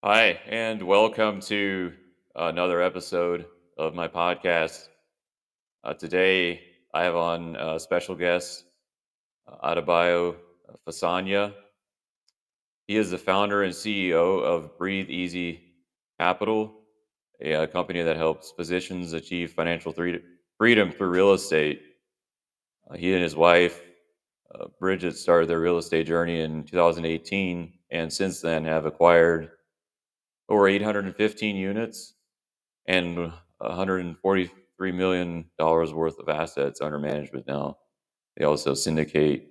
Hi, and welcome to another episode of my podcast. Today, I have on special guest Adebayo Fasanya. He is the founder and CEO of Breathe Easy Capital, a company that helps physicians achieve financial freedom through real estate. He and his wife, Bridget, started their real estate journey in 2018, and since then have acquired over 815 units and $143 million worth of assets under management now. They also syndicate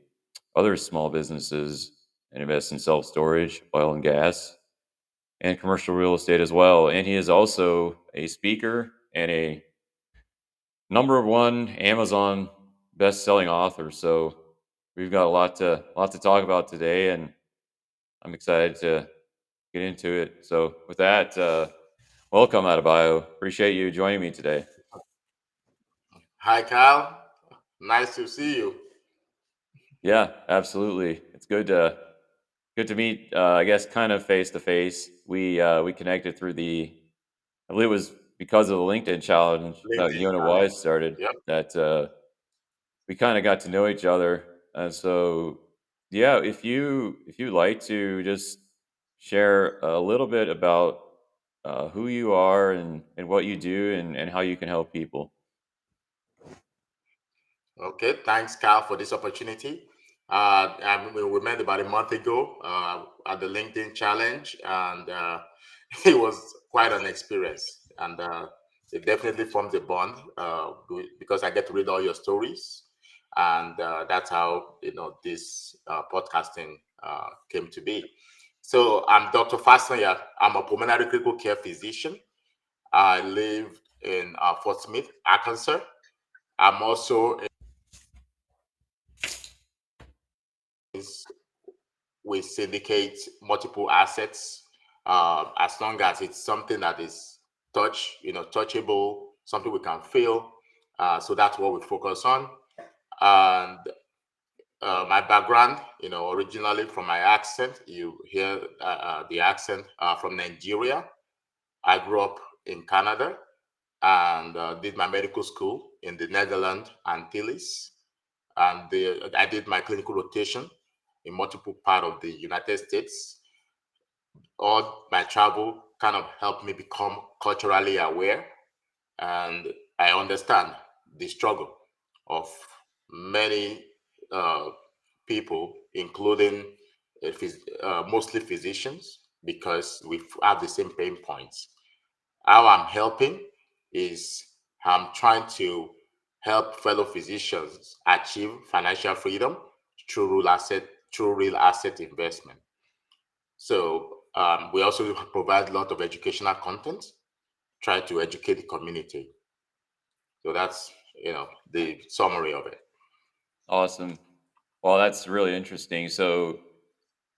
other small businesses and invest in self storage, oil and gas, and commercial real estate as well. And he is also a speaker and a number one Amazon best selling author. So we've got a lot to talk about today, and I'm excited to get into it. So with that, welcome Adebayo. Appreciate you joining me today. Hi, Kyle. Nice to see you. Yeah, absolutely. It's good to meet. I guess kind of face to face. We connected through I believe it was because of the LinkedIn challenge that LinkedIn you and your wife challenge. started. Yep. That we kind of got to know each other, and so yeah. If you like to just share a little bit about who you are and what you do and how you can help people. Okay. Thanks, Kyle, for this opportunity. We met about a month ago at the LinkedIn challenge, and it was quite an experience. And it definitely forms a bond because I get to read all your stories, and that's how this podcasting came to be. So I'm Dr. Fasanya. I'm a pulmonary critical care physician. I live in Fort Smith, Arkansas. I'm also we syndicate multiple assets as long as it's something that is touchable, something we can feel. So that's what we focus on. And my background, originally from my accent, you hear the accent from Nigeria. I grew up in Canada and did my medical school in the Netherlands Antilles. And I did my clinical rotation in multiple part of the United States. All my travel kind of helped me become culturally aware, and I understand the struggle of many uh, people, including mostly physicians, because we have the same pain points. How I'm helping is I'm trying to help fellow physicians achieve financial freedom through real asset investment. So we also provide a lot of educational content, try to educate the community. So that's the summary of it. Awesome. Well, that's really interesting. So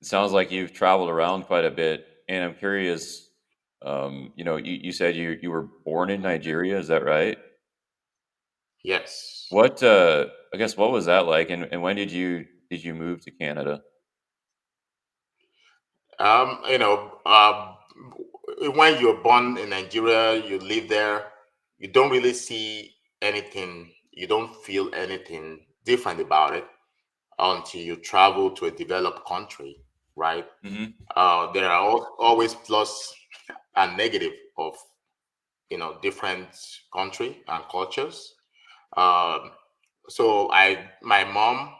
it sounds like you've traveled around quite a bit, and I'm curious. You said you were born in Nigeria. Is that right? Yes. What I guess what was that like, and when did you move to Canada? Um, you know, um, when you're born in Nigeria, you live there, you don't really see anything, you don't feel anything different about it until you travel to a developed country, right? Hmm. There are always plus and negative of different country and cultures. Um, so my mom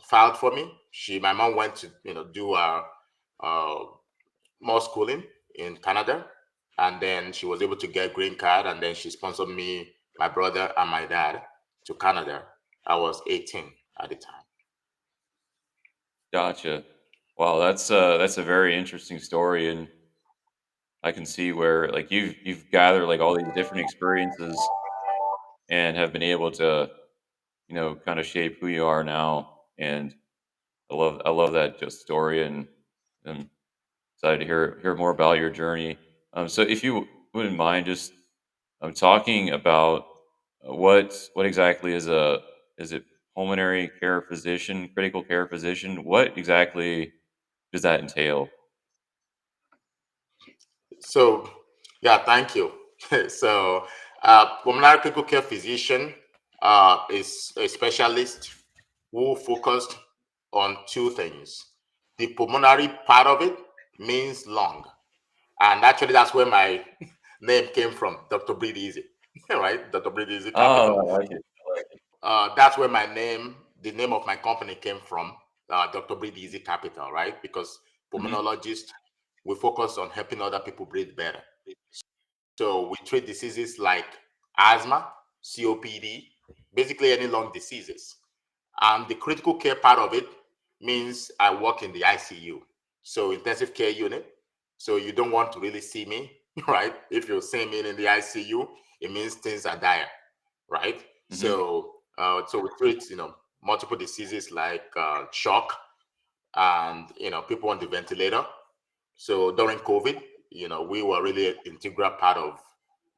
filed for me. My mom went to do uh, more schooling in Canada, and then she was able to get green card, and then she sponsored me, my brother, and my dad to Canada. I was 18 at the time. Gotcha. Wow, that's a very interesting story, and I can see where like you've gathered like all these different experiences and have been able to kind of shape who you are now. And I love that just story, and I'm excited to hear more about your journey. So if you wouldn't mind just talking about what exactly is it pulmonary care physician, critical care physician? What exactly does that entail? So, yeah, thank you. So, pulmonary critical care physician is a specialist who focused on two things. The pulmonary part of it means lung, and actually that's where my name came from, Dr. Breathe Easy, right? Dr. Breathe Easy Capital. Oh, I like it. That's where the name of my company came from, Dr. Breathe Easy Capital, right? Because Hmm. pulmonologists, we focus on helping other people breathe better. So we treat diseases like asthma, COPD, basically any lung diseases. And the critical care part of it means I work in the ICU, so intensive care unit. So you don't want to really see me, right? If you see me in the ICU, it means things are dire, right? Hmm. So we treat multiple diseases like shock and people on the ventilator. So during COVID, we were really an integral part of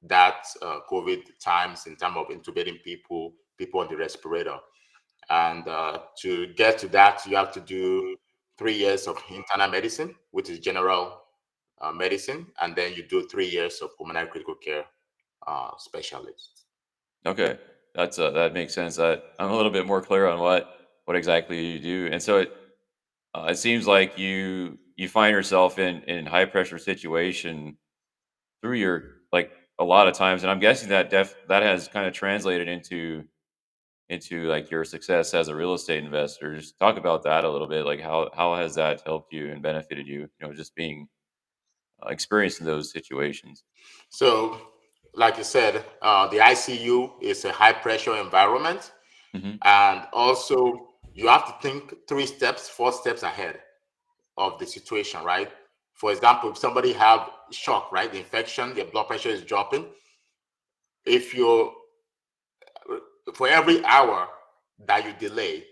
that COVID times in terms of intubating people on the respirator. And to get to that, you have to do 3 years of internal medicine, which is general medicine, and then you do 3 years of pulmonary critical care specialist. Okay, that makes sense. I'm a little bit more clear on what exactly you do, and so it seems like you find yourself in high pressure situation through your like a lot of times, and I'm guessing that has kind of translated into like your success as a real estate investor. Just talk about that a little bit. Like how has that helped you and benefited you? Just being experienced in those situations. So, like you said, the ICU is a high pressure environment, Hmm. and also you have to think 3 steps, 4 steps ahead of the situation, right? For example, if somebody have shock, right, the infection, their blood pressure is dropping. If you For every hour that you delay,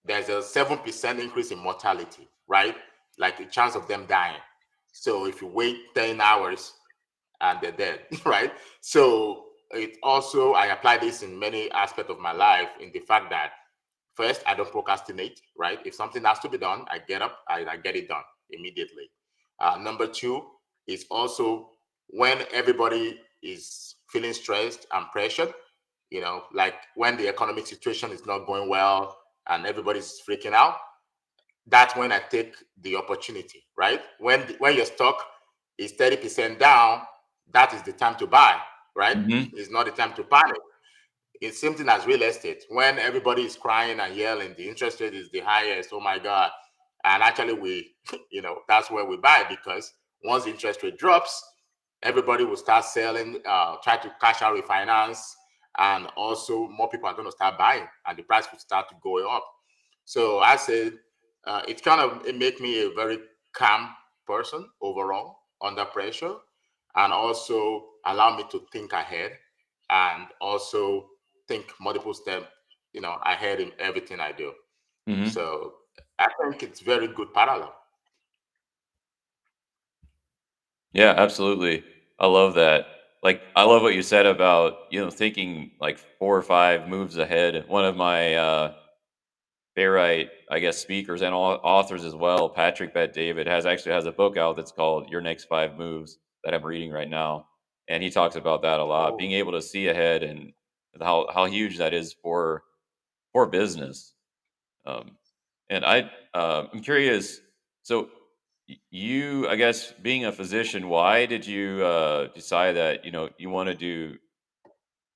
there's a 7% increase in mortality, right? Like the chance of them dying. So if you wait 10 hours and they're dead, right? So it also, I apply this in many aspects of my life in the fact that first, I don't procrastinate, right? If something has to be done, I get up, I get it done immediately. Number two is also when everybody is feeling stressed and pressured, like when the economic situation is not going well and everybody's freaking out, that's when I take the opportunity, right? When your stock is 30% down, that is the time to buy, right? Hmm. It's not the time to panic. It's something as real estate. When everybody is crying and yelling, the interest rate is the highest. Oh my God. And actually we, that's where we buy, because once the interest rate drops, everybody will start selling, try to cash out refinance, and also more people are going to start buying and the price will start to go up. So I said, it make me a very calm person overall under pressure, and also allow me to think ahead, and also think multiple steps, ahead in everything I do. Hmm. So I think it's very good parallel. Yeah, absolutely. I love that. Like, I love what you said about thinking like 4 or 5 moves ahead. One of my favorite, I guess, speakers and authors as well, Patrick Bet David, has a book out that's called Your Next 5 Moves that I'm reading right now, and he talks about that a lot, being Oh, able to see ahead and how huge that is for business. Um, and I'm curious. So, you, I guess, being a physician, why did you decide that you want to do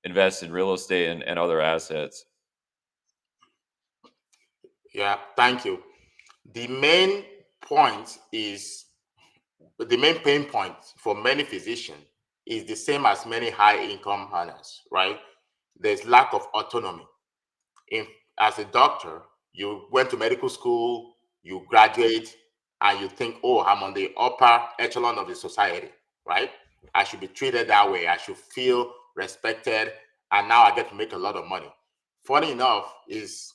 invest in real estate and other assets? yeah, thank you. The main point is the main pain point for many physicians is the same as many high income earners, right? There's lack of autonomy. In, as a doctor, you went to medical school, you graduate, and you think, oh, I'm on the upper echelon of the society, right? I should be treated that way. I should feel respected, and now I get to make a lot of money. Funny enough, is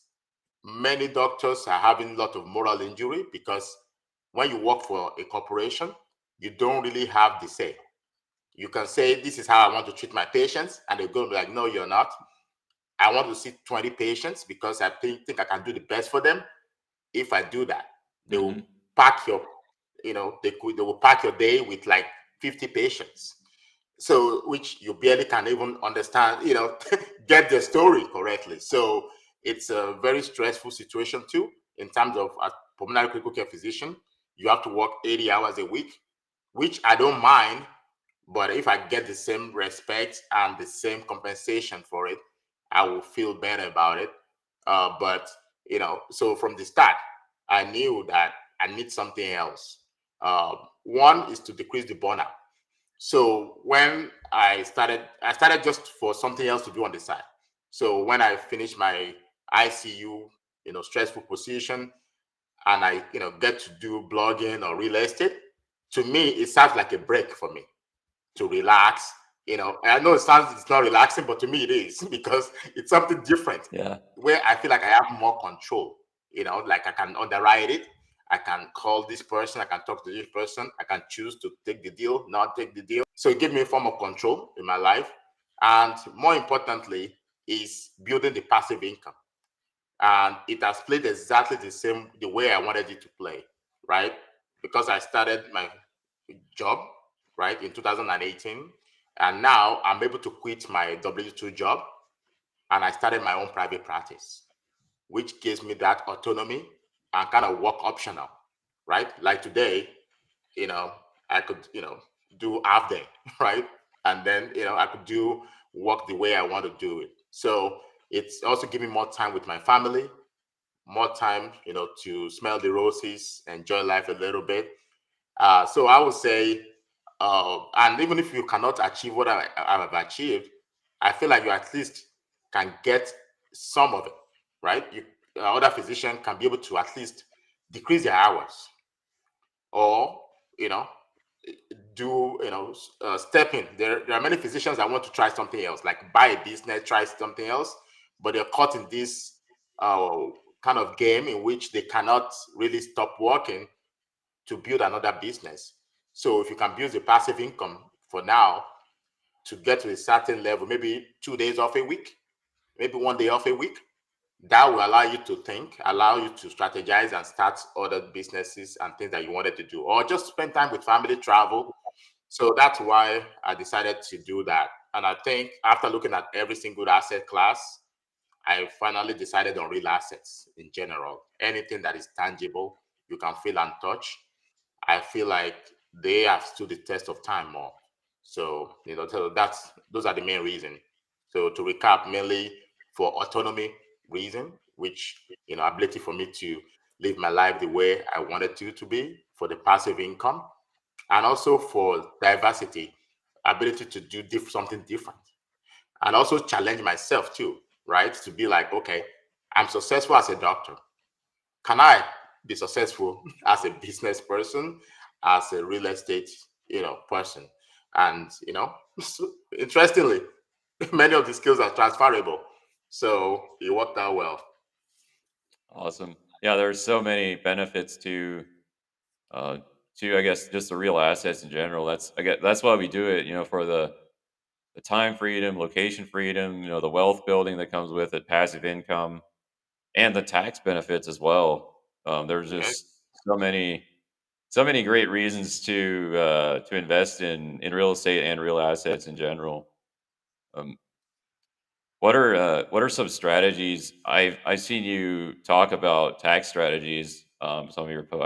many doctors are having a lot of moral injury, because when you work for a corporation, you don't really have the say. You can say, this is how I want to treat my patients, and they're going to be like, no, you're not. I want to see 20 patients because I think I can do the best for them. If I do that, they will Hmm. pack your, they will pack your day with like 50 patients. So, which you barely can even understand, get the story correctly. So, it's a very stressful situation too, in terms of a pulmonary critical care physician. You have to work 80 hours a week, which I don't mind, but if I get the same respect and the same compensation for it, I will feel better about it. But so from the start, I knew that I need something else. One is to decrease the burnout. So when I started just for something else to do on the side. So when I finished my ICU, stressful position, and I, get to do blogging or real estate, to me, it sounds like a break for me to relax. I know it's not relaxing, but to me it is because it's something different Yeah. where I feel like I have more control. Like I can underwrite it. I can call this person. I can talk to this person. I can choose to take the deal, not take the deal. So it gives me a form of control in my life. And more importantly, is building the passive income. And it has played exactly the way I wanted it to play, right? Because I started my job, right, in 2018, and now I'm able to quit my W2 job, and I started my own private practice, which gives me that autonomy and kind of work optional, right? Like today, you know, I could, do half day, right? And then, I could do work the way I want to do it. So it's also giving more time with my family, more time, to smell the roses, enjoy life a little bit. So I would say, and even if you cannot achieve what I have achieved, I feel like you at least can get some of it, right? Other physicians can be able to at least decrease their hours, or you know, do step in. There are many physicians that want to try something else, like buy a business, try something else, but they're caught in this uh, kind of game in which they cannot really stop working to build another business. So if you can build a passive income for now to get to a certain level, maybe 2 days off a week, maybe one day off a week, that will allow you to think, allow you to strategize and start other businesses and things that you wanted to do, or just spend time with family, travel. So that's why I decided to do that. And I think after looking at every single asset class, I finally decided on real assets in general. Anything that is tangible, you can feel and touch. I feel like they have stood the test of time more. So, so those are the main reason. So to recap, mainly for autonomy reason, which, ability for me to live my life the way I wanted to be, for the passive income, and also for diversity, ability to do something different, and also challenge myself too, right? To be like, okay, I'm successful as a doctor. Can I be successful as a business person, as a real estate, person? And so interestingly, many of the skills are transferable. So it worked out well. Awesome. Yeah, there's so many benefits uh to I guess just the real assets in general. That's why we do it, for the time freedom, location freedom, the wealth building that comes with it, passive income, and the tax benefits as well. There's Yes. just so many great reasons to invest in real estate and real assets in general. Um, what are some strategies? I've seen you talk about tax strategies. I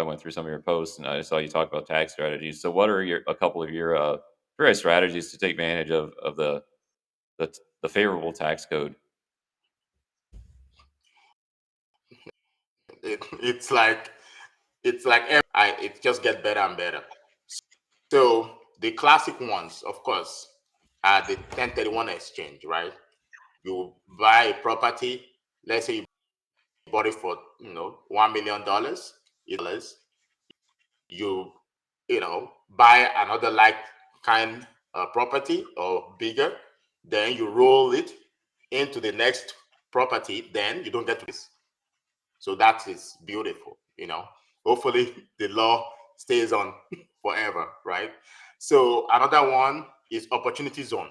went through some of your posts and I saw you talk about tax strategies. So what are a couple of your various strategies to take advantage of the favorable tax code? It's like it just get better and better. So the classic ones, of course, are the 1031 exchange, right? You buy a property, let's say you bought it for $1 million. You buy another like kind property or bigger, then you roll it into the next property, then you don't get to this. So that is beautiful. Hopefully the law stays on forever, right? So another one is opportunity zone.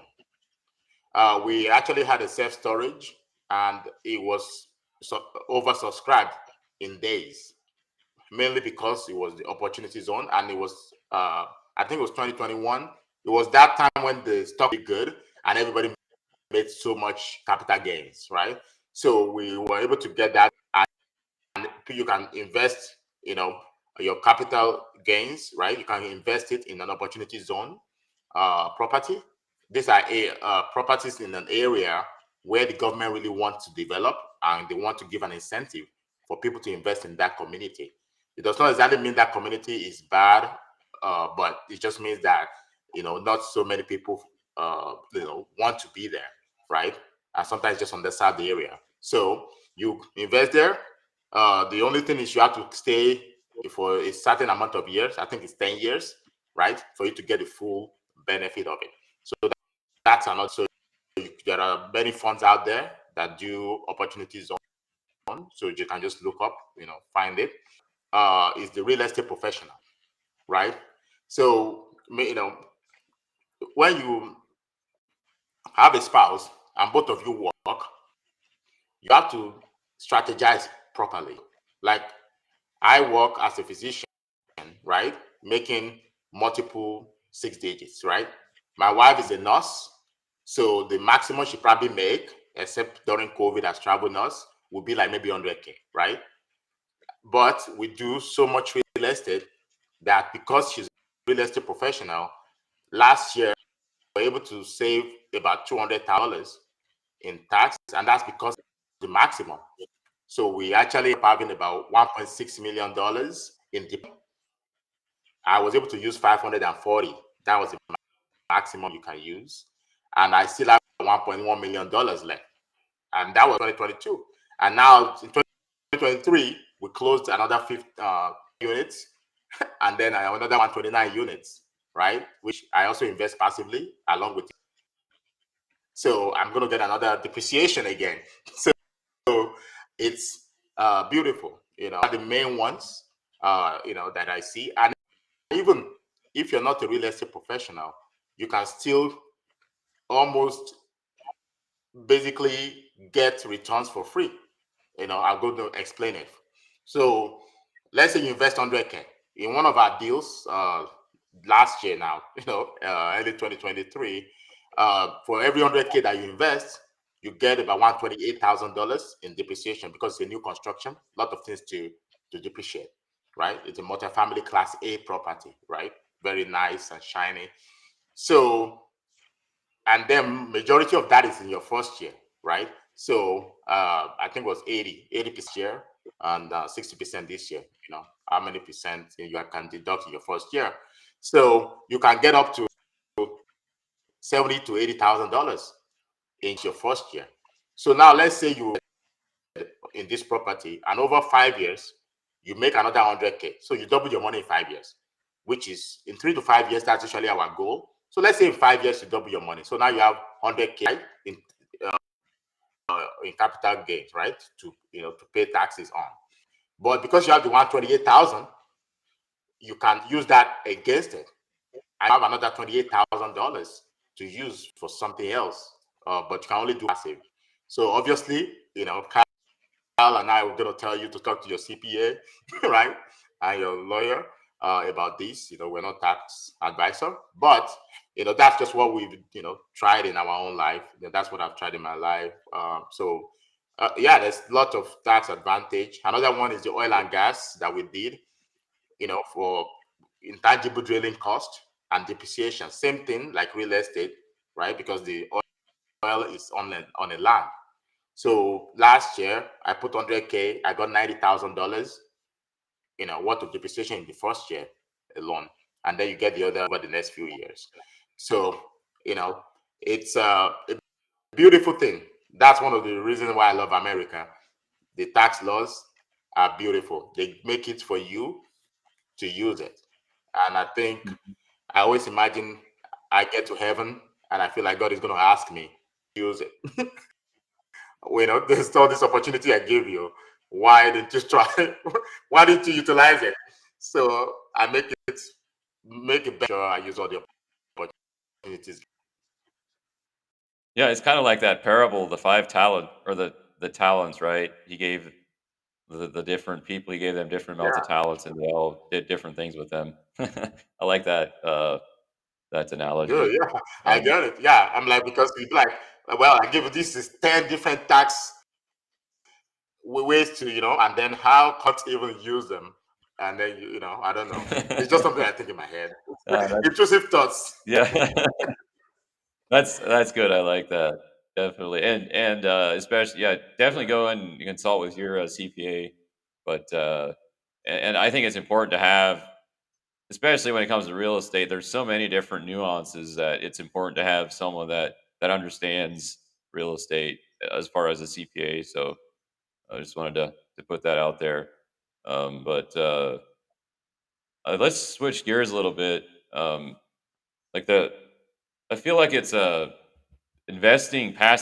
We actually had a self storage, and it was oversubscribed in days, mainly because it was the opportunity zone, and it was I think it was 2021. It was that time when the stock was good and everybody made so much capital gains, right? So we were able to get that, and you can invest, your capital gains, right? You can invest it in an opportunity zone property. These are properties in an area where the government really wants to develop, and they want to give an incentive for people to invest in that community. It does not exactly mean that community is bad, but it just means that not so many people want to be there, right? And sometimes just underserve the area. So you invest there. The only thing is you have to stay for a certain amount of years. I think it's 10 years, right, for you to get the full benefit of it. So that's another. So there are many funds out there that do opportunity zone. So you can just look up, find it. Is the real estate professional, right? So when you have a spouse and both of you work, you have to strategize properly. Like, I work as a physician, right? Making multiple six digits, right? My wife is a nurse, so the maximum she probably make, except during COVID as travel nurse, would be like maybe 100K, right? But we do so much real estate that because she's a real estate professional, last year we were able to save about $200,000 in taxes, and that's because the maximum. So we actually are having about $1.6 million in deposit. I was able to use 540. That was the maximum you can use. And I still have $1.1 million left. And that was 2022. And now in 2023, we closed another 50 units and then another 129 units, right? Which I also invest passively along with. So I'm going to get another depreciation again. So it's beautiful, the main ones, that I see. And even if you're not a real estate professional, you can still almost basically get returns for free. I'll go to explain it. So let's say you invest 100K in one of our deals last year now, early 2023. For every 100K that you invest, you get about $128,000 in depreciation because it's a new construction, a lot of things to depreciate, right? It's a multifamily class A property, right? Very nice and shiny. So, and then majority of that is in your first year, right? So I think it was 80% year and 60% this year. How many percent you can deduct in your first year? So you can get up to $70,000 to $80,000 in your first year. So now let's say you in this property, and over 5 years you make another 100K. So you double your money in 5 years, which is in 3 to 5 years. That's usually our goal. So let's say in 5 years you double your money. So now you have 100K in capital gains, right? To pay taxes on. But because you have the 128,000, you can use that against it. I have another $28,000 to use for something else, but you can only do passive. So obviously, Kyle and I were going to tell you to talk to your CPA, right, and your lawyer about this. We're not tax advisor, but that's just what we've tried in our own life. That's what I've tried in my life. Yeah, there's a lot of tax advantage. Another one is the oil and gas that we did, for intangible drilling cost and depreciation. Same thing like real estate, right? Because the oil is on a land. So last year I put 100K, I got $90,000, worth of depreciation in the first year alone, and then you get the other over the next few years. So it's a beautiful thing. That's one of the reasons why I love America. The tax laws are beautiful. They make it for you to use it. And I think I always imagine I get to heaven and I feel like God is going to ask me to use it. There's all this opportunity I gave you. Why didn't you try? Why didn't you utilize it? So I make it better. I use all the opportunities. Yeah, it's kind of like that parable, the five talent or the talents, right? He gave the different people, he gave them different amounts of Yeah, talents, and they all did different things with them. I like that Good, analogy. yeah, I Um, get it. Yeah, I'm like, because we like, well, I give you this is 10 different tax ways to, and then how not even use them. And then, I don't know. It's just something I think in my head. that's, Intrusive thoughts. yeah, that's good. I like that, definitely, and especially, yeah, definitely go and consult with your CPA. But and I think it's important to have, especially when it comes to real estate. There's so many different nuances that it's important to have someone that understands real estate as far as a CPA. So I just wanted to put that out there. But let's switch gears a little bit. Like the I feel like it's passive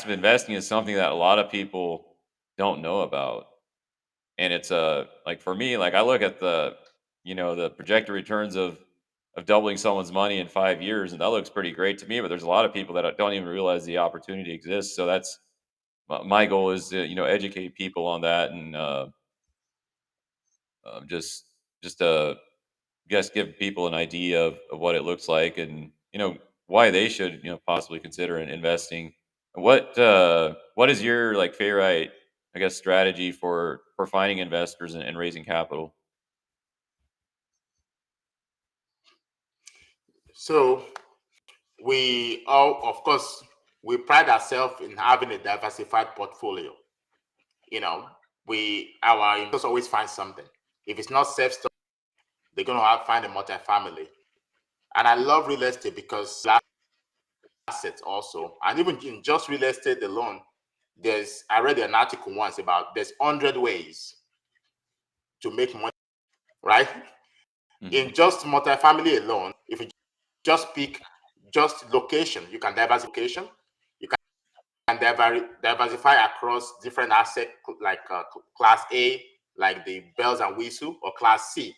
investing is something that a lot of people don't know about. And it's like for me, like I look at the projected returns of doubling someone's money in 5 years, and that looks pretty great to me. But there's a lot of people that don't even realize the opportunity exists. So that's my goal is to educate people on that, and just guess give people an idea of what it looks like, and why they should possibly consider investing. What is your like favorite, I guess, strategy for finding investors and raising capital? So we all, of course, we pride ourselves in having a diversified portfolio. You know, our investors always find something. If it's not self-storage, they're gonna find a multifamily. And I love real estate because assets also, and even in just real estate alone, I read an article once about there's 100 ways to make money, right? Hmm. In just multifamily alone, if you just pick just location, you can diversification, you can diversify across different asset like class A, like the bells and whistle, or class C,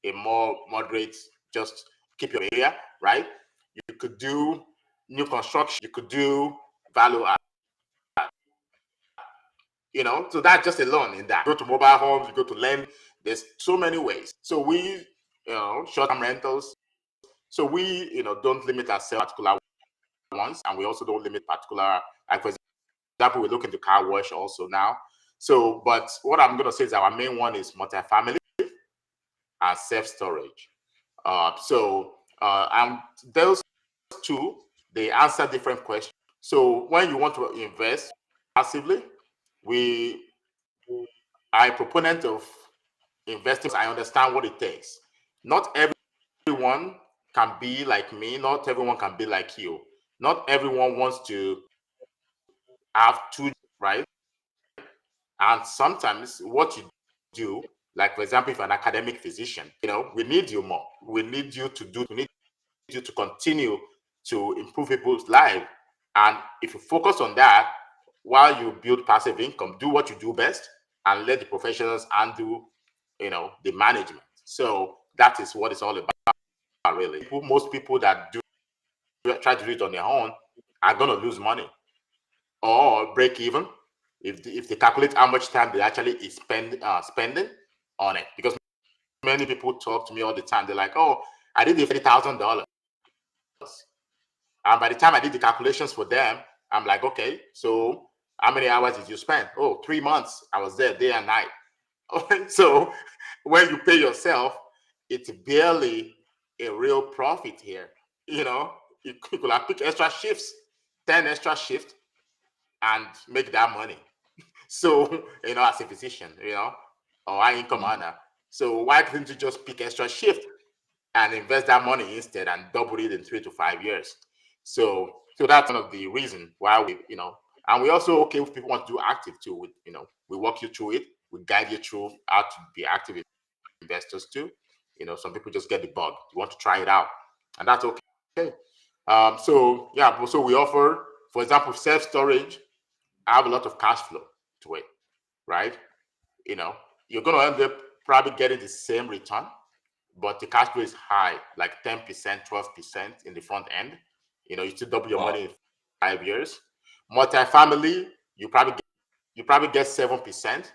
a more moderate, just keep your area, right? You could do new construction, you could do value add, so that just alone in that. Go to mobile homes, you go to land, there's so many ways. So we, short-term rentals. So we, don't limit ourselves to particular ones, and we also don't limit particular, like for example, we look into car wash also now. So, but what I'm gonna say is our main one is multifamily and self-storage. And those two, they answer different questions. So when you want to invest passively, we are a proponent of investing. I understand what it takes. Not everyone can be like me. Not everyone can be like you. Not everyone wants to have two, right? And sometimes what you do, like for example, if you're an academic physician, we need you more. We need you we need you to continue to improve people's life. And if you focus on that while you build passive income, do what you do best and let the professionals undo, the management. So that is what it's all about, really. Most people that do try to do it on their own are going to lose money or break even if they calculate how much time they actually is spending on it. Because many people talk to me all the time. They're like, "Oh, I did the $30,000," and by the time I did the calculations for them, I'm like, "Okay, so how many hours did you spend?" "Oh, 3 months. I was there day and night." So when you pay yourself, it's barely a real profit here. You could have picked extra shifts, 10 extra shifts, and make that money. So, as a physician, or high income Hmm. earner. So why couldn't you just pick extra shift and invest that money instead and double it in 3 to 5 years? So that's one of the reasons why and we also okay if people want to do active too. We walk you through it, we guide you through how to be active investors too. Some people just get the bug, you want to try it out, and that's okay. So yeah, so we offer, for example, self storage. I have a lot of cash flow to it, right? You know, you're going to end up probably getting the same return, but the cash flow is high, like 10%, 12% in the front end. You still double your Wow. money in 5 years. Multifamily, you probably get 7%,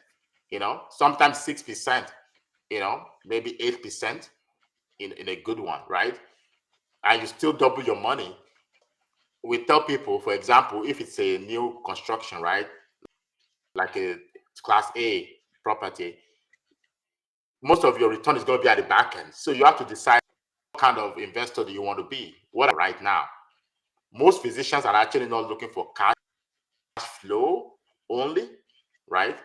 sometimes 6%, maybe 8%. in a good one, right? And you still double your money. We tell people, for example, if it's a new construction, right, like a class A property, most of your return is going to be at the back end. So you have to decide what kind of investor do you want to be. What right now? Most physicians are actually not looking for cash flow only, right?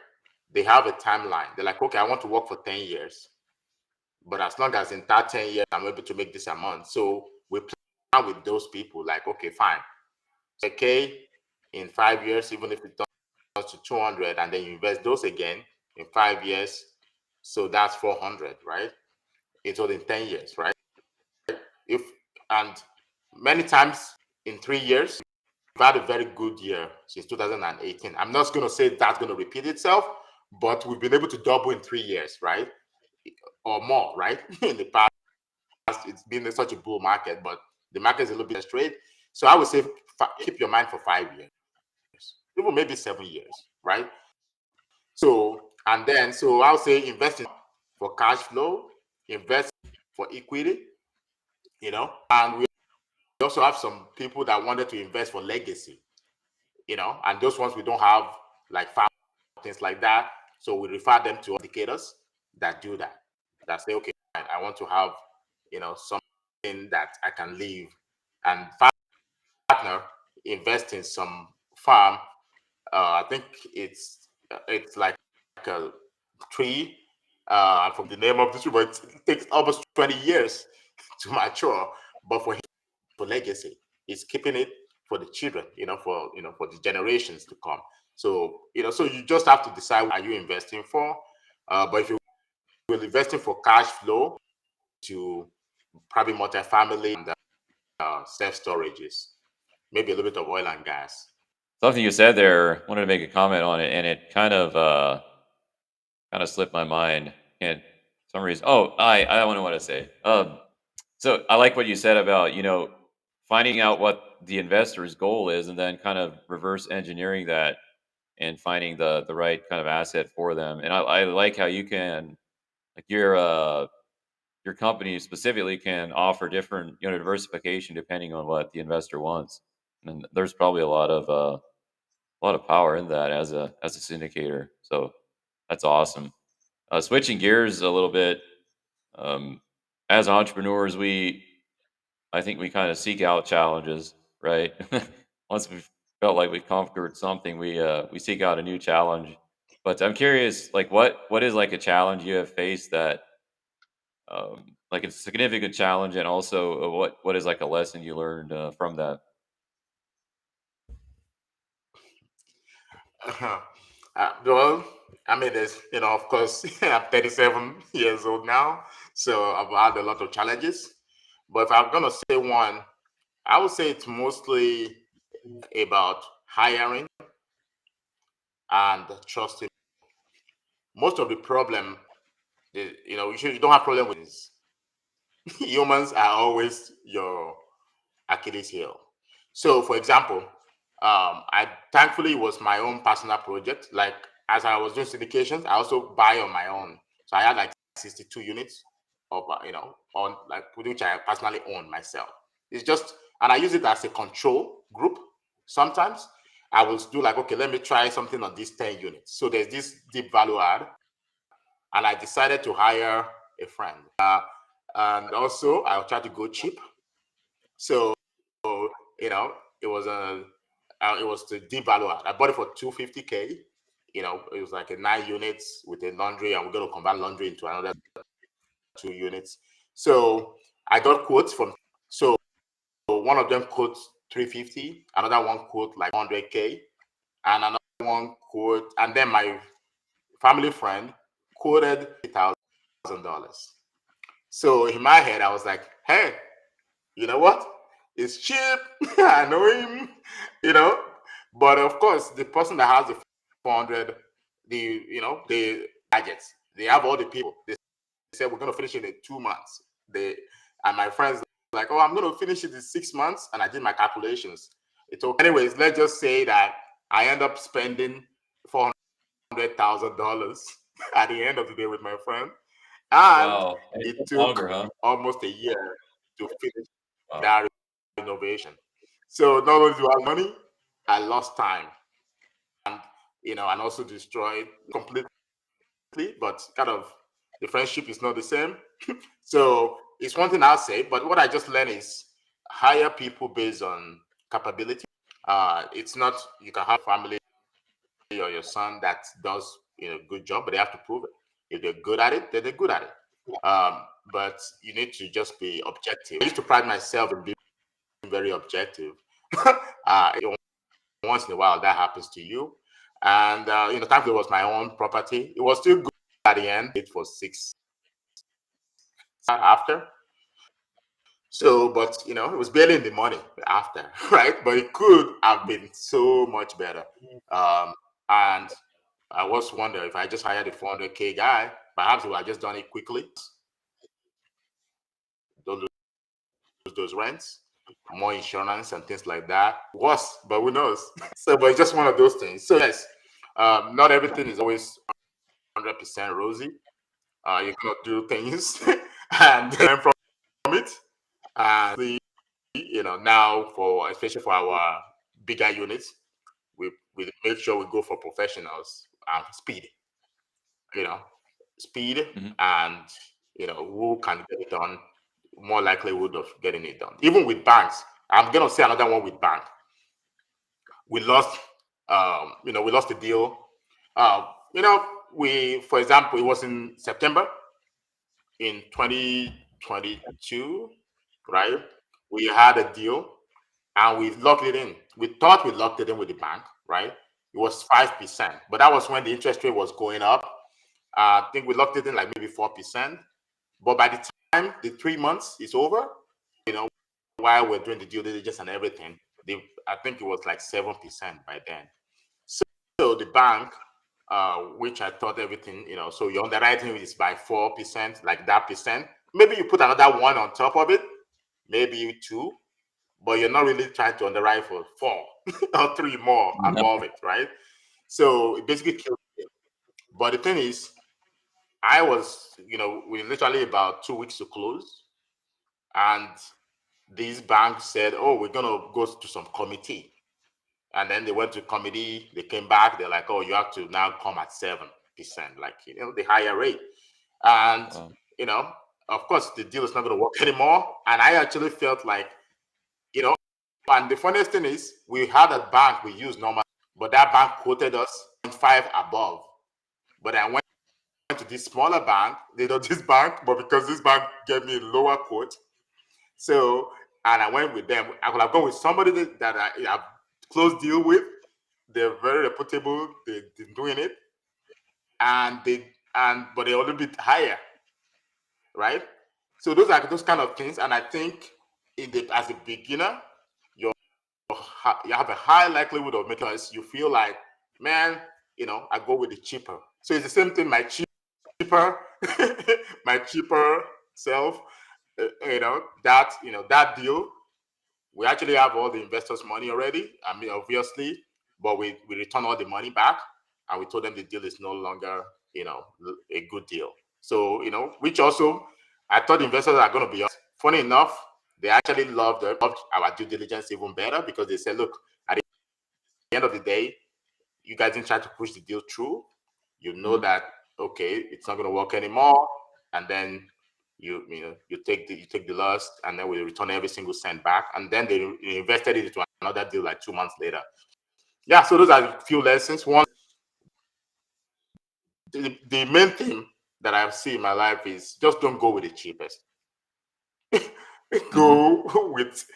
They have a timeline. They're like, okay, I want to work for 10 years. But as long as in that 10 years, I'm able to make this amount. So we plan with those people, like, okay, fine. Okay, in 5 years, even if it turns to 200, and then you invest those again in 5 years, so that's 400, right? It's all in 10 years, right? If and many times in 3 years, we've had a very good year since 2018. I'm not going to say that's going to repeat itself, but we've been able to double in 3 years, right? Or more, right? In the past, it's been such a bull market, but the market is a little bit straight. So I would say keep your mind for 5 years, even maybe 7 years, right? So, and then, so I would say invest in for cash flow, invest for equity, and we also have some people that wanted to invest for legacy, and those ones we don't have like things like that. So we refer them to indicators that do that, that say, okay, I want to have, something that I can leave, and partner invest in some farm. I think it's like a tree. For the name of the tree, but it takes almost 20 years to mature. But for legacy, it's keeping it for the children, for the generations to come. So so you just have to decide what are you investing for. But if you're investing for cash flow, to probably multifamily and self storages, maybe a little bit of oil and gas. Something you said there, wanted to make a comment on it, and it kind of slipped my mind. And some reason, oh, I don't know what to say. So I like what you said about finding out what the investor's goal is, and then kind of reverse engineering that and finding the right kind of asset for them. And I like how you can, like, your company specifically can offer different diversification depending on what the investor wants. And there's probably a lot of power in that as a syndicator. So that's awesome. Switching gears a little bit, um, as entrepreneurs, I think we kind of seek out challenges, right? Once we've felt like we've conquered something, we seek out a new challenge. But I'm curious, like, what is like a challenge you have faced that like it's a significant challenge, and also what is like a lesson you learned from that? Well, I mean, there's, of course, I'm 37 years old now, so I've had a lot of challenges. But if I'm gonna say one, I would say it's mostly about hiring and trusting. Most of the problem, you don't have problem with this. Humans are always your Achilles heel. So, for example, I thankfully it was my own personal project. Like as I was doing syndications, I also buy on my own. So I had like 62 units of on like which I personally own myself. It's just, and I use it as a control group. Sometimes I will do like, okay, let me try something on these 10 units. So there's this deep value add, and I decided to hire a friend. And also I'll try to go cheap. So it was it was the deep value add. I bought it for 250K. It was like a 9 units with a laundry, and we're going to convert laundry into another 2 units. So I got quotes from, so one of them quotes 350, another one quote like 100K, and another one quote, and then my family friend quoted $1,000. So in my head, I was like, hey, you know what? It's cheap. I know him, you know. But of course, the person that has the 400, the gadgets, they have all the people. They said we're gonna finish it in 2 months. And my friends like, oh, I'm gonna finish it in 6 months, and I did my calculations. It's okay. Anyways, let's just say that I end up spending $400,000 at the end of the day with my friend, And Wow. And it it took took longer, huh? almost a year to finish Wow. that renovation. So not only do I lose money, I lost time, and and also destroyed completely. But kind of the friendship is not the same. So it's one thing I'll say. But what I just learned is hire people based on capability. It's not you can have family or your son that does good job, but they have to prove it. If they're good at it, then they're good at it. But you need to just be objective. I used to pride myself in being very objective. Once in a while, that happens to you. And thankfully, it was my own property. It was still good at the end. It for 6 after. So, but it was barely in the money after, right? But it could have been so much better. And I was wondering if I just hired a 400K guy, perhaps he would have just done it quickly. Don't lose those rents, more insurance and things like that. Worse, but who knows? So, but it's just one of those things. So yes, not everything is always 100% rosy. You cannot do things and learn from it. And now for especially for our bigger units, we make sure we go for professionals and speed. You know, speed Hmm. and who can get it done, more likelihood of getting it done. Even with banks, I'm gonna say another one with bank. We lost, we lost the deal. You know, we, for example, it was in September in 2022, right? We had a deal and we locked it in. We thought we locked it in with the bank, right? It was 5%, but that was when the interest rate was going up. I think we locked it in like maybe 4%. But by the time the 3 months is over, while we're doing the due diligence and everything, I think it was like 7% by then. So the bank, which I thought everything, so your underwriting is by 4%, like that percent. Maybe you put another one on top of it, maybe two, but you're not really trying to underwrite for four or three more above it, right? So it basically killed it. But the thing is, we literally about 2 weeks to close, and these banks said, "Oh, we're gonna go to some committee," and then they went to committee. They came back. They're like, "Oh, you have to now come at 7%, like the higher rate," and Wow. you know, of course, the deal is not gonna work anymore. And I actually felt like, you know, and the funniest thing is, we had a bank we use normally, but that bank quoted us 0.5 above. But I went to this smaller bank, this bank, but because this bank gave me a lower quote, so and I went with them. I could have gone with somebody that I have close deal with. They're very reputable. They've been doing it, and but they're a little bit higher, right? So those are those kind of things. And I think as a beginner, you you have a high likelihood of making us. You feel like, man, I go with the cheaper. So it's the same thing. Cheaper, my cheaper self, that deal. We actually have all the investors' money already. I mean, obviously, but we return all the money back, and we told them the deal is no longer, a good deal. So, which also I thought investors are going to be funny enough. They actually loved our due diligence even better because they said, look, at the end of the day, you guys didn't try to push the deal through. You know Hmm. that okay, it's not going to work anymore, and then you take the loss, and then we return every single cent back, and then they invested it into another deal like 2 months later. Yeah, so those are a few lessons. One, the main thing that I've seen in my life is just don't go with the cheapest. Hmm. Go with,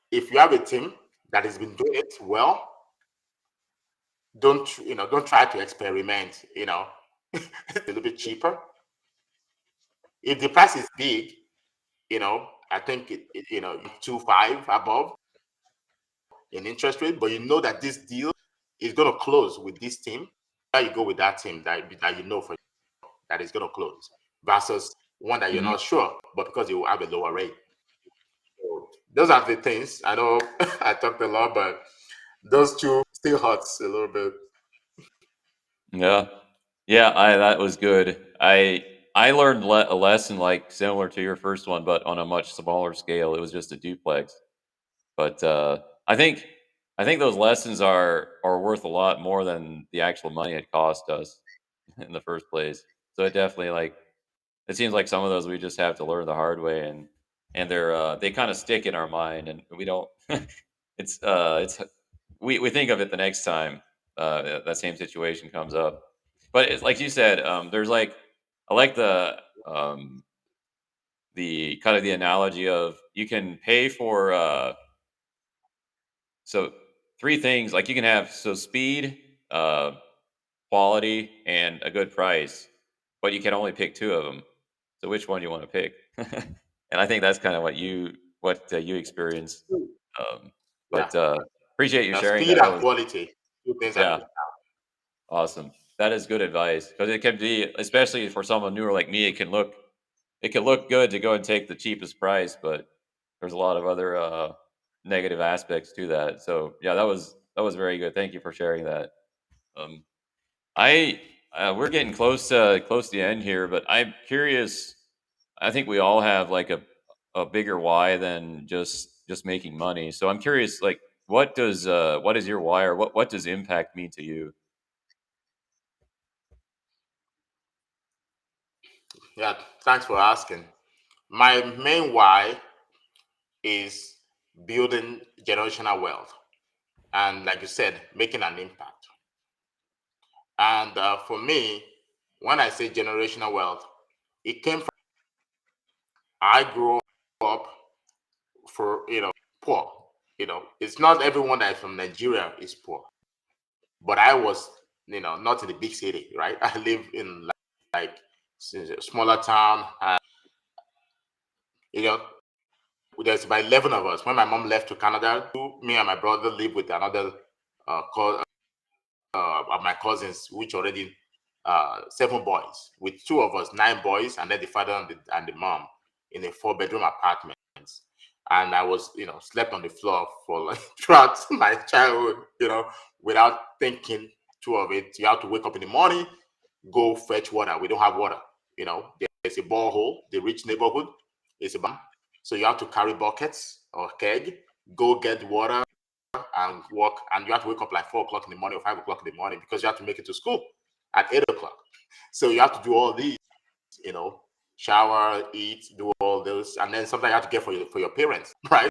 if you have a team that has been doing it well, don't try to experiment. A little bit cheaper. If the price is big, I think 2.5 above in interest rate, but you know that this deal is going to close with this team. You go with that team that you know for that is going to close versus one that you're Hmm. not sure, but because you will have a lower rate. So those are the things. I know I talked a lot, but those two still hurts a little bit. Yeah. Yeah. That was good. I learned a lesson like similar to your first one, but on a much smaller scale. It was just a duplex. But I think those lessons are worth a lot more than the actual money it cost us in the first place. So it definitely like it seems like some of those we just have to learn the hard way, and they kind of stick in our mind, and we don't. It's we think of it the next time that same situation comes up. But it's like you said, there's like I like the kind of the analogy of you can pay for so three things like you can have so speed, quality, and a good price, but you can only pick two of them. So which one you want to pick? And I think that's kind of what you experienced. Um, Yeah. but appreciate you Yeah, sharing speed that. That and was quality, two things I yeah, need. awesome. That is good advice because it can be, especially for someone newer like me, it can look good to go and take the cheapest price, but there's a lot of other negative aspects to that. So yeah, that was very good. Thank you for sharing that. Um, I we're getting close to the end here, but I'm curious. I think we all have like a bigger why than just making money. So I'm curious, like, what is your why, or what does impact mean to you? Yeah, thanks for asking. My main why is building generational wealth, and like you said, making an impact. And for me, when I say generational wealth, it came from I grew up for poor. It's not everyone that is from Nigeria is poor, but I was not in the big city, right? I live in like a smaller town, and you know there's about 11 of us. When my mom left to Canada, me and my brother live with another of my cousins, which already seven boys, with two of us, nine boys, and then the father and the mom in a four-bedroom apartment. And I was, slept on the floor for like throughout my childhood, without thinking two of it. You have to wake up in the morning, go fetch water. We don't have water. There's a borehole, the rich neighborhood is a so you have to carry buckets or keg, go get water and work, and you have to wake up like 4 o'clock in the morning or 5 o'clock in the morning because you have to make it to school at 8 o'clock. So you have to do all these, you know, shower, eat, do all those, and then sometimes you have to get for your parents, right?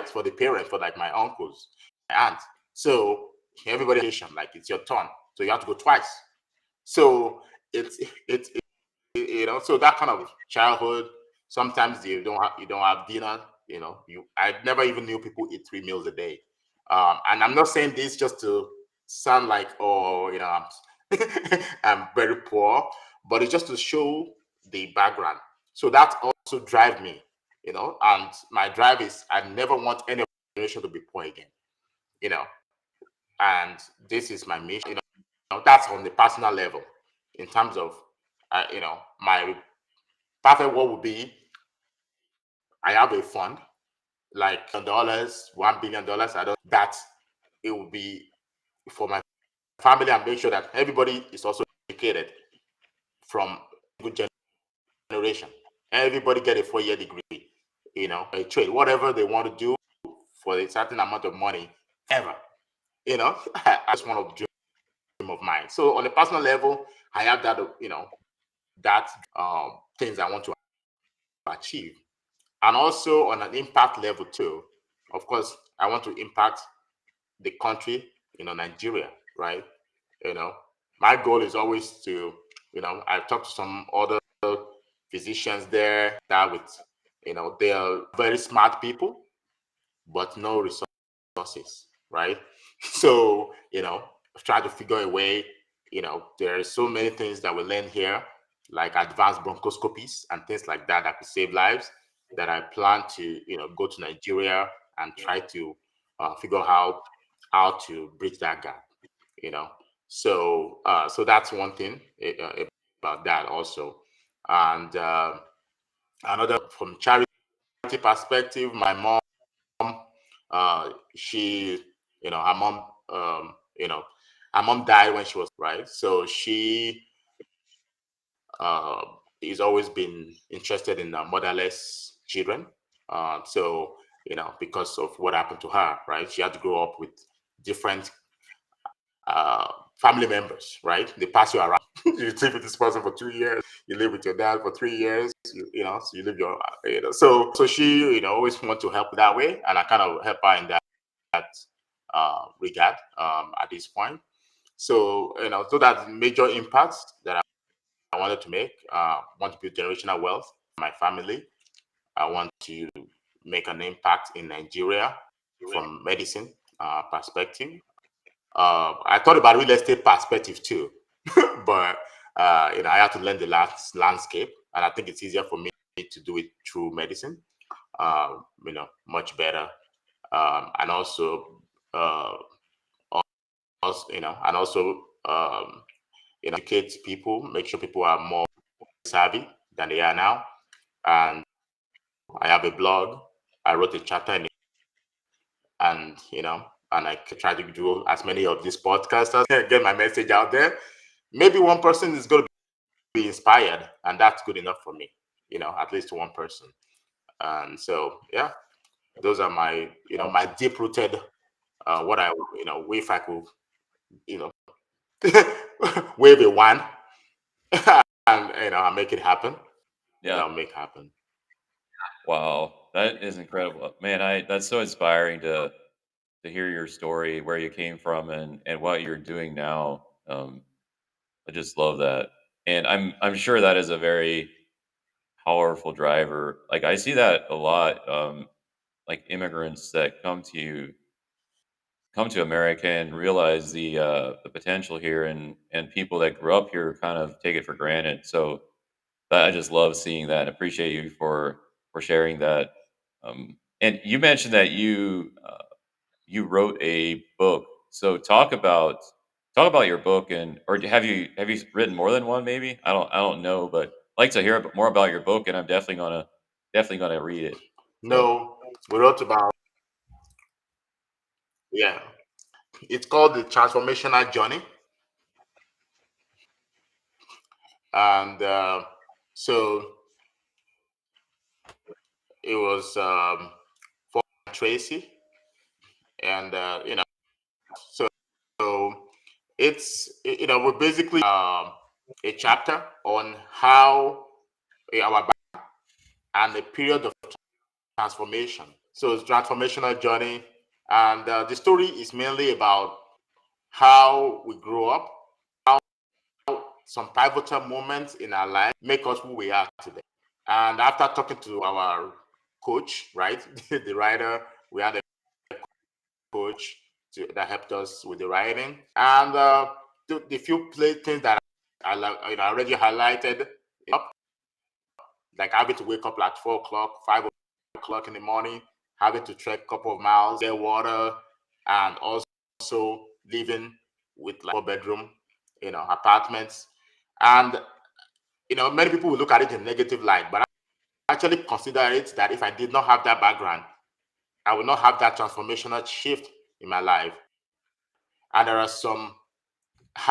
For the parents, for like my uncles, my aunt. So everybody like it's your turn, so you have to go twice. So it's so that kind of childhood. Sometimes you don't have dinner. I never even knew people eat 3 meals a day. And I'm not saying this just to sound like, oh, I'm very poor, but it's just to show the background. So that also drive me, and my drive is I never want any generation to be poor again, you know. And this is my mission. That's on the personal level. In terms of, my perfect world would be I have a fund like dollars, $1 billion. I don't that it will be for my family and make sure that everybody is also educated from good generation. Everybody get a 4 year degree, a trade, whatever they want to do for a certain amount of money ever. I just want to dream of mine. So on a personal level, I have that, that things I want to achieve. And also on an impact level too. Of course, I want to impact the country, Nigeria, right? You know, my goal is always to, I've talked to some other physicians there that with, they are very smart people, but no resources, right? So, try to figure a way, there are so many things that we learn here, like advanced bronchoscopies and things like that that could save lives, that I plan to, go to Nigeria and try to figure out how to bridge that gap, you know. So that's one thing about that also. And another from charity perspective, my mom, she, her mom, her mom died when she was right. So she he's always been interested in motherless children. So, because of what happened to her, right? She had to grow up with different family members, right? They pass you around. You live with this person for 2 years. You live with your dad for 3 years. So you live your, so she, always want to help that way, and I kind of help her in that regard at this point. So, so that's major impacts that I wanted to make. Want to build generational wealth for my family. I want to make an impact in Nigeria from medicine perspective. I thought about real estate perspective too, but I had to learn the landscape, and I think it's easier for me to do it through medicine. Much better, and uh, also, educate people, make sure people are more savvy than they are now. And I have a blog. I wrote a chapter in it, and I try to do as many of these podcasts as get my message out there. Maybe one person is going to be inspired, and that's good enough for me. At least one person. And so, yeah, those are my deep rooted. What I, if I could, you know, wave a wand and I make it happen. Yeah. I'll make happen. Wow, that is incredible, man. I That's so inspiring to hear your story, where you came from, and what you're doing now. I just love that, and I'm sure that is a very powerful driver. Like I see that a lot. Like immigrants that come to America and realize the potential here, and people that grew up here kind of take it for granted. So I just love seeing that. Appreciate you for sharing that. And you mentioned that you wrote a book. So talk about your book, and or have you written more than one? Maybe I don't know, but I'd like to hear more about your book, and I'm definitely gonna read it. So No, we wrote about, yeah. It's called the Transformational Journey, and so it was for Tracy, and so we're basically a chapter on how our and a period of transformation. So it's transformational journey, and the story is mainly about how we grew up, how some pivotal moments in our life make us who we are today. And after talking to our coach, right, the writer, we had a coach that helped us with the writing, and the few things that I already highlighted, like having to wake up at 4 o'clock, 5 o'clock in the morning, having to trek a couple of miles, get water, and also living with like 4 bedroom, apartments. And many people will look at it in negative light, but I actually consider it that if I did not have that background, I would not have that transformational shift in my life. And there are some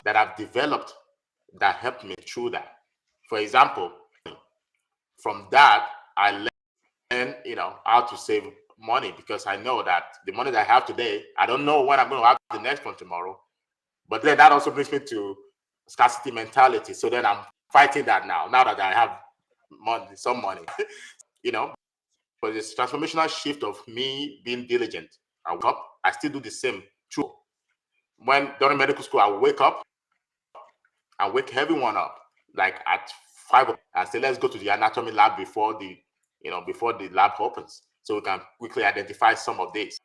that I've developed that helped me through that. For example, from that, I learned, how to save money, because I know that the money that I have today, I don't know when I'm going to have the next one tomorrow. But then that also brings me to scarcity mentality. So then I'm fighting that now that I have some money, you know. But it's transformational shift of me being diligent. I wake up, I still do the same. True. When during medical school, I wake up and wake everyone up like at 5 o'clock and say, let's go to the anatomy lab before the lab opens, so we can quickly identify some of this.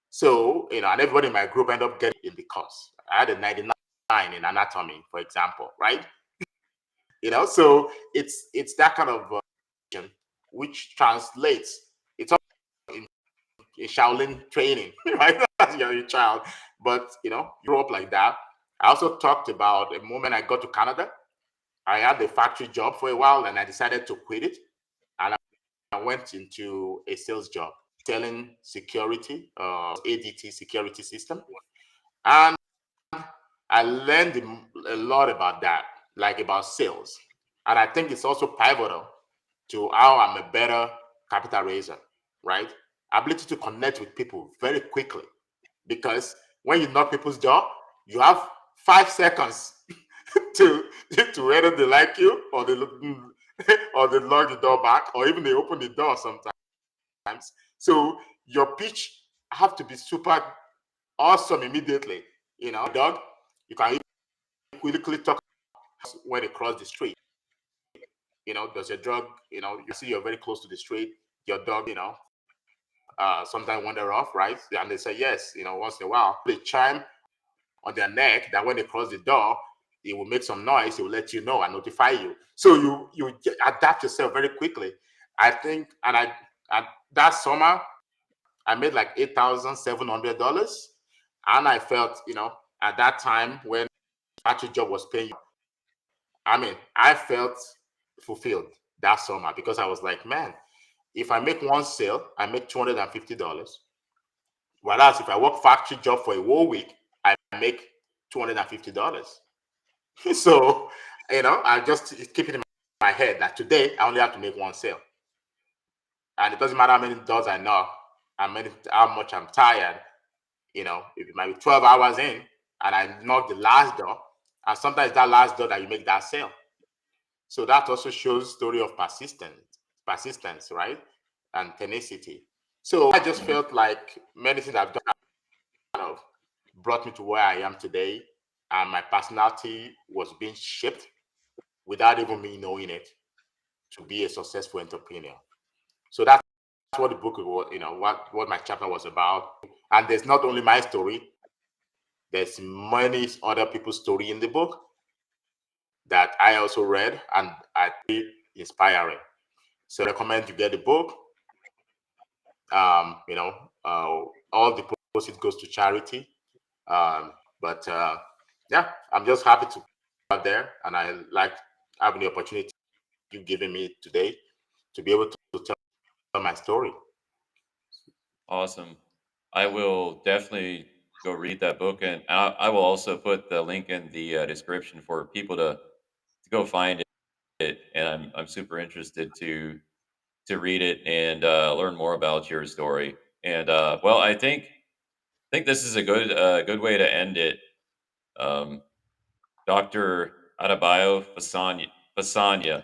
So, and everybody in my group end up getting in the course. I had a 99 in anatomy, for example, right? So it's that kind of which translates. It's all in Shaolin training, right? As you're a child, but you grow up like that. I also talked about a moment I got to Canada. I had a factory job for a while, and I decided to quit it, and I went into a sales job selling security, ADT security system, and I learned a lot about that. like about sales. And I think it's also pivotal to how I'm a better capital raiser, right? Ability to connect with people very quickly. Because when you knock people's door, you have 5 seconds to whether they like you or they look or they lock the door back or even they open the door sometimes. So your pitch have to be super awesome immediately. Dog, you can quickly talk when they cross the street. Does your dog, you see you're very close to the street, your dog, sometimes wander off, right? And they say yes, once in a while. They chime on their neck that when they cross the door, it will make some noise, it will let you know and notify you. So you adapt yourself very quickly. I think, and that summer, I made like $8,700. And I felt, at that time when factory job was paying, I mean, I felt fulfilled that summer because I was like, man, if I make one sale, I make $250. Whereas if I work factory job for a whole week, I make $250. So, I just keep it in my head that today I only have to make one sale. And it doesn't matter how many doors I knock, how much I'm tired, if it might be 12 hours in and I knock the last door, and sometimes that last door that you make that sale. So that also shows story of persistence, right? And tenacity. So I just Mhm. felt like many things I've done kind of brought me to where I am today. And my personality was being shaped without even me knowing it to be a successful entrepreneur. So that's what the book was, what my chapter was about. And there's not only my story, there's many other people's story in the book that I also read and I think inspiring. So I recommend you get the book. You know, all the proceeds goes to charity. But yeah, I'm just happy to be out there, and I like having the opportunity you giving me today to be able to tell my story. Awesome. I will definitely go read that book, and I will also put the link in the description for people to go find it. And I'm super interested to read it and learn more about your story. And well, I think this is a good way to end it. Um, Doctor Adebayo Fasanya,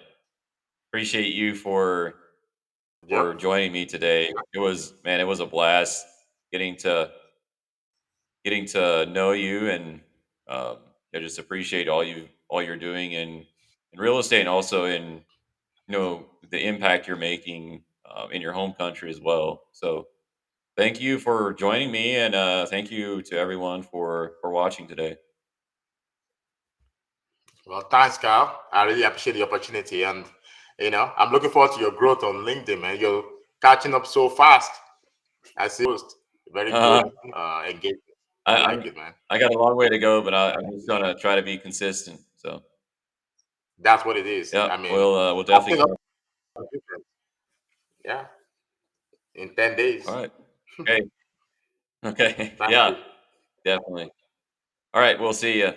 appreciate you for Yep. joining me today. It was a blast getting to getting to know you and I just appreciate all you're doing in real estate and also in the impact you're making in your home country as well. So thank you for joining me and thank you to everyone for watching today. Well, thanks, Carl. I really appreciate the opportunity, and I'm looking forward to your growth on LinkedIn, man. You're catching up so fast. I see post. Very good Uh, engagement. I I, like I'm it, man. I got a long way to go, but I'm just gonna try to be consistent. So That's what it is. yeah, I mean, we'll catching definitely. up is different. Yeah, in 10 days. All right. Okay. Okay. Thank Yeah. you. Definitely. All right. We'll see you.